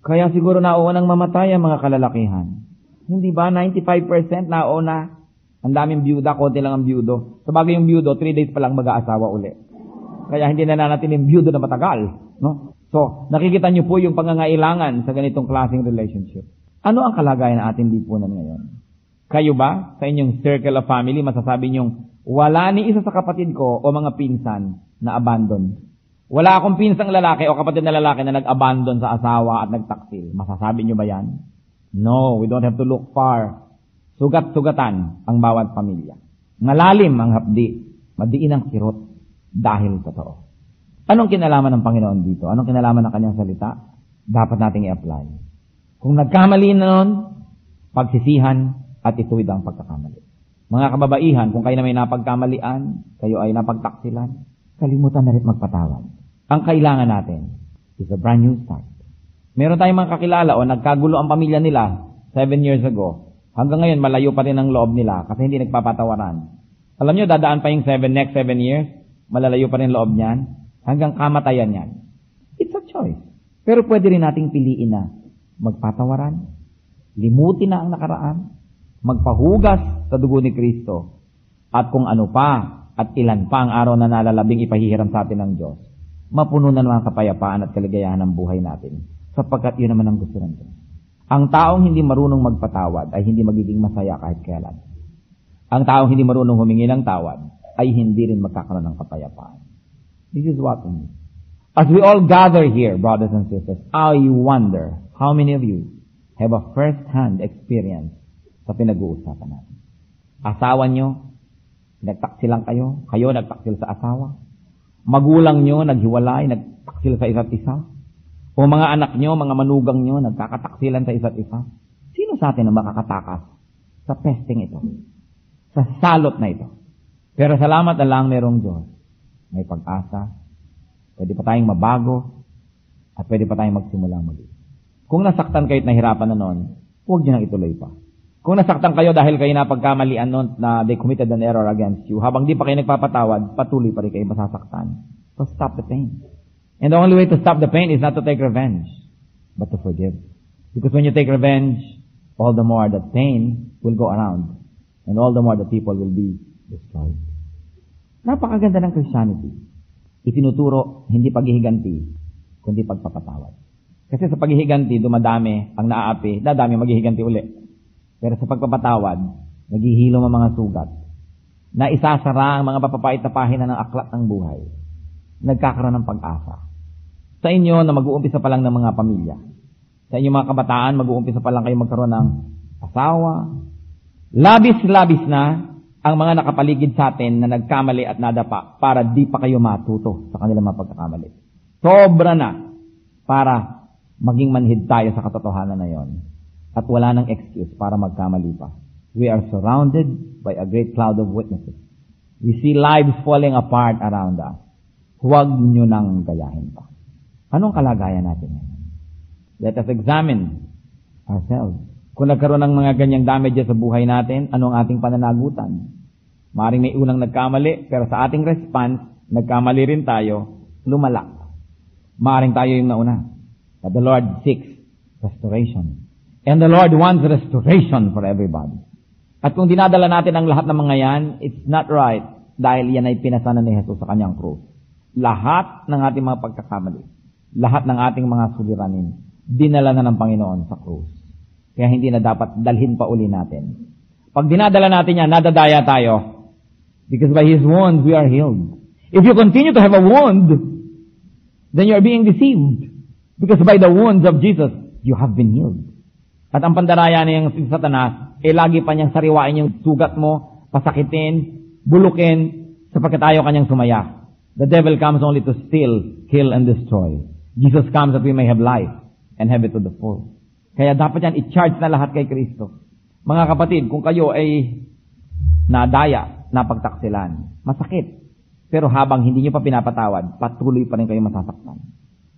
Speaker 3: Kaya siguro nauunang mamatay ang mga kalalakihan. Hindi ba? 95% nauna. Ang daming byuda, konti lang ang byudo. Sa bagay yung byudo, 3 days pa lang mag-aasawa uli. Kaya hindi na natin yung byudo na matagal. No? So, nakikita niyo po yung pangangailangan sa ganitong klaseng relationship. Ano ang kalagayan ng ating lipunan ngayon? Kayo ba, sa inyong circle of family, masasabi niyong, wala ni isa sa kapatid ko o mga pinsan na abandon. Wala akong pinsang lalaki o kapatid na lalaki na nag-abandon sa asawa at nagtaksil. Masasabi niyo ba yan? No, we don't have to look far. Sugat-sugatan ang bawat pamilya. Malalim ang hapdi, madiin ang kirot dahil totoo. Anong kinalaman ng Panginoon dito? Anong kinalaman ng kanyang salita? Dapat nating i-apply. Kung nagkamali na nun, pagsisihan at ituwid ang pagkakamali. Mga kababaihan, kung kayo na may napagkamalian, kayo ay napagtaksilan, kalimutan na rin magpatawad. Ang kailangan natin is a brand new start. Meron tayong mga kakilala o nagkagulo ang pamilya nila 7 years ago. Hanggang ngayon, malayo pa rin ang loob nila kasi hindi nagpapatawaran. Alam nyo, dadaan pa yung next 7 years, malalayo pa rin loob niyan, hanggang kamatayan yan. It's a choice. Pero pwede rin nating piliin na magpatawaran, limutin na ang nakaraan, magpahugas sa dugo ni Kristo, at kung ano pa, at ilan pa ang araw na nalalabing ipahihiram sa atin ng Diyos, mapuno na ng kapayapaan at kaligayahan ng buhay natin, sapagkat yun naman ang gusto ng Diyos. Ang taong hindi marunong magpatawad ay hindi magiging masaya kahit kailan. Ang taong hindi marunong humingi ng tawad ay hindi rin magkakaroon ng kapayapaan. This is what we need. As we all gather here, brothers and sisters, I wonder how many of you have a first-hand experience sa pinag-uusapan natin. Asawa nyo, nagtaksilan kayo nagtaksil sa asawa. Magulang nyo, naghiwalay, nagtaksil sa isa't isa. O mga anak nyo, mga manugang nyo, nagkakataksilan sa isa't isa. Sino sa atin ang makakatakas sa pesting ito? Sa salot na ito? Pero salamat na lang merong Diyos. May pag-asa. Pwede pa tayong mabago. At pwede pa tayong magsimulang muli. Kung nasaktan kayo at nahirapan na noon, huwag nyo nang ituloy pa. Kung nasaktan kayo dahil kayo napagkamalian noon na they committed an error against you, habang di pa kayo nagpapatawad, patuloy pa rin kayo masasaktan. So stop the pain. And the only way to stop the pain is not to take revenge, but to forgive. Because when you take revenge, all the more that pain will go around, and all the more the people will be destroyed. Napakaganda ng Christianity. Itinuturo, hindi paghihiganti, kundi pagpapatawad. Kasi sa paghihiganti, dumadami ang naaapi, dadami maghihiganti uli. Pero sa pagpapatawad, naghihilom ang mga sugat, na isasara ang mga papapait na pahina ng aklat ng buhay. Nagkakaroon ng pag-asa. Sa inyo na mag-uumpisa pa lang ng mga pamilya. Sa inyong mga kabataan, mag-uumpisa pa lang kayo magkaroon ng asawa. Labis-labis na ang mga nakapaligid sa atin na nagkamali at nadapa para di pa kayo matuto sa kanilang mga pagkakamali. Sobra na para maging manhid tayo sa katotohanan na yon. At wala nang excuse para magkamali pa. We are surrounded by a great cloud of witnesses. We see lives falling apart around us. Huwag nyo nang gayahin pa. Anong kalagayan natin ngayon? Let us examine ourselves. Kung nagkaroon ng mga ganyang damages sa buhay natin, ano ang ating pananagutan? Maaaring may unang nagkamali, pero sa ating response, nagkamali rin tayo, lumala. Maaaring tayo yung nauna. But the Lord seeks restoration. And the Lord wants restoration for everybody. At kung dinadala natin ang lahat ng mga yan, it's not right dahil yan ay pinasanan ni Jesus sa kanyang krus. Lahat ng ating mga pagkakamali, lahat ng ating mga suliranin, dinala na ng Panginoon sa krus. Kaya hindi na dapat dalhin pa uli natin. Pag dinadala natin yan, nadadaya tayo. Because by His wounds, we are healed. If you continue to have a wound, then you are being deceived. Because by the wounds of Jesus, you have been healed. At ang pandaraya niyang si Satanas, lagi pa niyang sariwain yung sugat mo, pasakitin, bulukin, sapagkat ayaw kanyang sumaya. The devil comes only to steal, kill, and destroy. Jesus comes that we may have life and have it to the full. Kaya dapat yan i-charge na lahat kay Kristo. Mga kapatid, kung kayo ay nadaya, napagtaksilan, masakit. Pero habang hindi nyo pa pinapatawad, patuloy pa rin kayo masasaktan.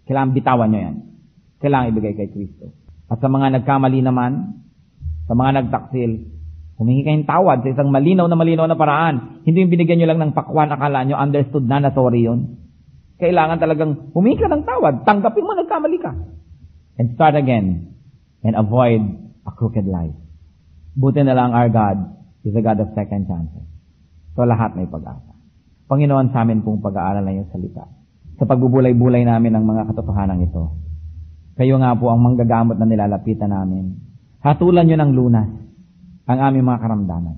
Speaker 3: Kailangan bitawan nyo yan. Kailangan ibigay kay Kristo. At sa mga nagkamali naman, sa mga nagtaksil, humingi kayong tawad sa isang malinaw na paraan. Hindi yung binigyan nyo lang ng pakwan, akala nyo understood na sorry yun. Kailangan talagang humingi ka ng tawad. Tanggapin mo, nagkamali ka. And start again. And avoid a crooked life. Buti na lang our God is a God of second chances. So lahat may pag-asa. Panginoon, sa amin pong pag-aaral na yung salita. Sa pagbubulay-bulay namin ng mga katotohanan ito. Kayo nga po ang manggagamot na nilalapitan namin. Hatulan nyo ng lunas ang aming mga karamdaman.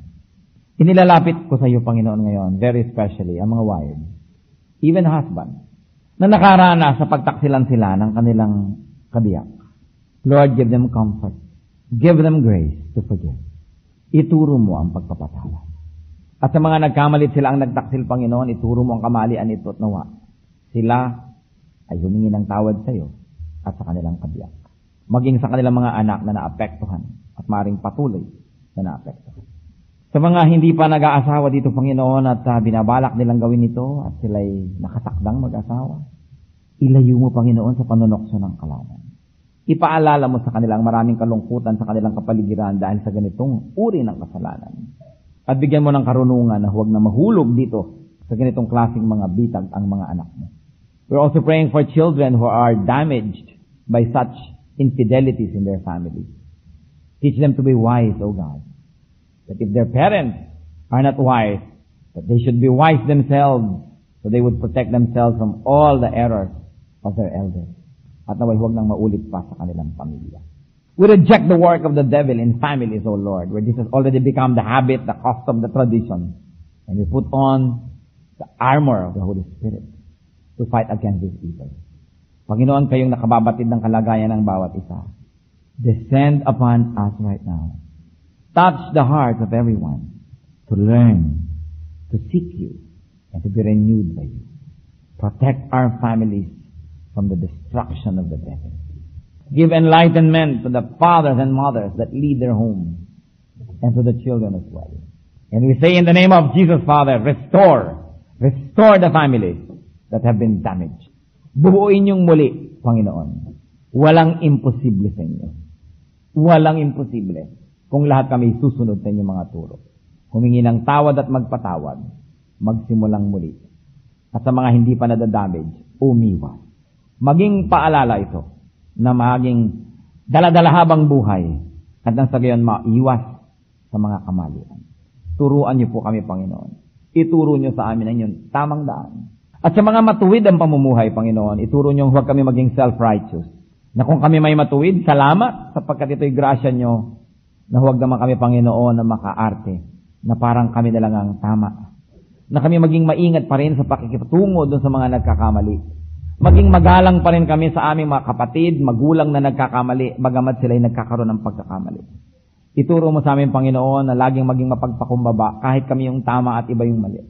Speaker 3: Inilalapit ko sa iyo, Panginoon, ngayon, very especially, ang mga wives, even husband, na nakarana sa pagtaksilan sila ng kanilang kabiyak. Lord, give them comfort. Give them grace to forgive. Ituro mo ang pagpapatawad. At sa mga nagkamalit sila ang nagtaksil, Panginoon, ituro mo ang kamalian ito at nawa. Sila ay humingi ng tawad sa iyo at sa kanilang kabiyak. Maging sa kanilang mga anak na naapektuhan at maring patuloy na naapektuhan. Sa mga hindi pa nag-aasawa dito, Panginoon, at binabalak nilang gawin ito at sila'y nakatakdang mag-asawa, ilayo mo, Panginoon, sa panunokso ng kalaban. Ipaalala mo sa kanilang maraming kalungkutan sa kanilang kapaligiran dahil sa ganitong uri ng kasalanan. At bigyan mo ng karunungan na huwag na mahulog dito sa ganitong klaseng mga bitag ang mga anak mo. We're also praying for children who are damaged by such infidelities in their families. Teach them to be wise, O God. That if their parents are not wise, that they should be wise themselves so they would protect themselves from all the errors of their elders. At naway huwag nang maulit pa sa kanilang pamilya. We reject the work of the devil in families, O Lord, where this has already become the habit, the custom, the tradition. And we put on the armor of the Holy Spirit to fight against this evil. Panginoon, kayong nakababatid ng kalagayan ng bawat isa. Descend upon us right now. Touch the hearts of everyone to learn, to seek you, and to be renewed by you. Protect our families from the destruction of the devil. Give enlightenment to the fathers and mothers that lead their homes, and to the children as well. And we say in the name of Jesus, Father, restore the families that have been damaged. Bubuuin niyong muli, Panginoon. Walang imposible sa inyo. Walang imposible kung lahat kami susunod sa inyong mga turo. Humingi ng tawad at magpatawad, magsimulang muli. At sa mga hindi pa nadadamage, umiwas. Maging paalala ito na maging daladala habang buhay at nang sa gayon maiwas sa mga kamalian. Turuan niyo po kami, Panginoon. Ituro niyo sa amin ang inyong tamang daan. At sa mga matuwid ang pamumuhay, Panginoon, ituro niyo huwag kami maging self-righteous. Na kung kami may matuwid, salamat sapagkat ito'y grasya niyo na huwag naman kami, Panginoon, na makaarte na parang kami na lang ang tama. Na kami maging maingat pa rin sa pakikitungo doon sa mga nagkakamali. Maging magalang pa rin kami sa aming mga kapatid, magulang na nagkakamali, bagamat sila'y nagkakaroon ng pagkakamali. Ituro mo sa amin, Panginoon, na laging maging mapagpakumbaba kahit kami yung tama at iba yung mali.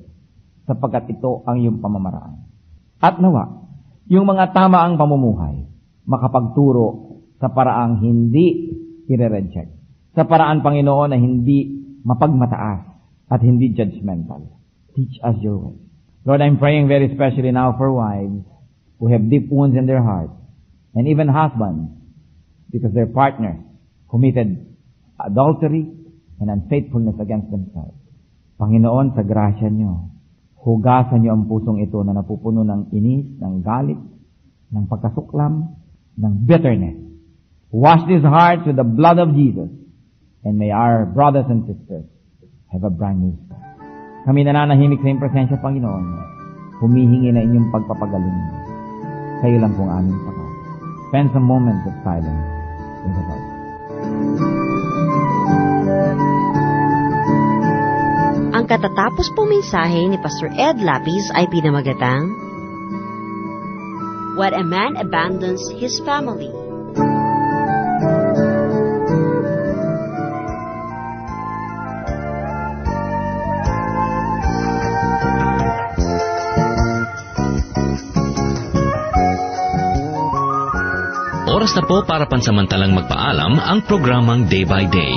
Speaker 3: Sapagkat ito ang iyong pamamaraan. At nawa, yung mga tama ang pamumuhay, makapagturo sa paraang hindi i-reject. Sa paraan, Panginoon, na hindi mapagmataas at hindi judgmental. Teach us your way. Lord, I'm praying very especially now for wives who have deep wounds in their hearts, and even husbands, because their partners committed adultery and unfaithfulness against themselves. Panginoon, sa grasya niyo, hugasan niyo ang pusong ito na napupuno ng inis, ng galit, ng pagkasuklam, ng bitterness. Wash these hearts with the blood of Jesus, and may our brothers and sisters have a brand new start. Kami nananahimik sa iyong presensya, Panginoon, humihingi na inyong pagpapagaling. Kayo lang pong aming pagkakas. Spend some moments of silence in the Lord.
Speaker 2: Ang katatapos pong mensahe ni Pastor Ed Lapis ay pinamagatang, What a Man Abandons His Family.
Speaker 1: Oras na po para pansamantalang magpaalam ang programang Day by Day.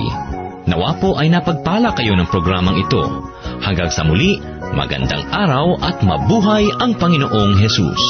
Speaker 1: Nawa po ay napagpala kayo ng programang ito. Hanggang sa muli, magandang araw at mabuhay ang Panginoong Hesus.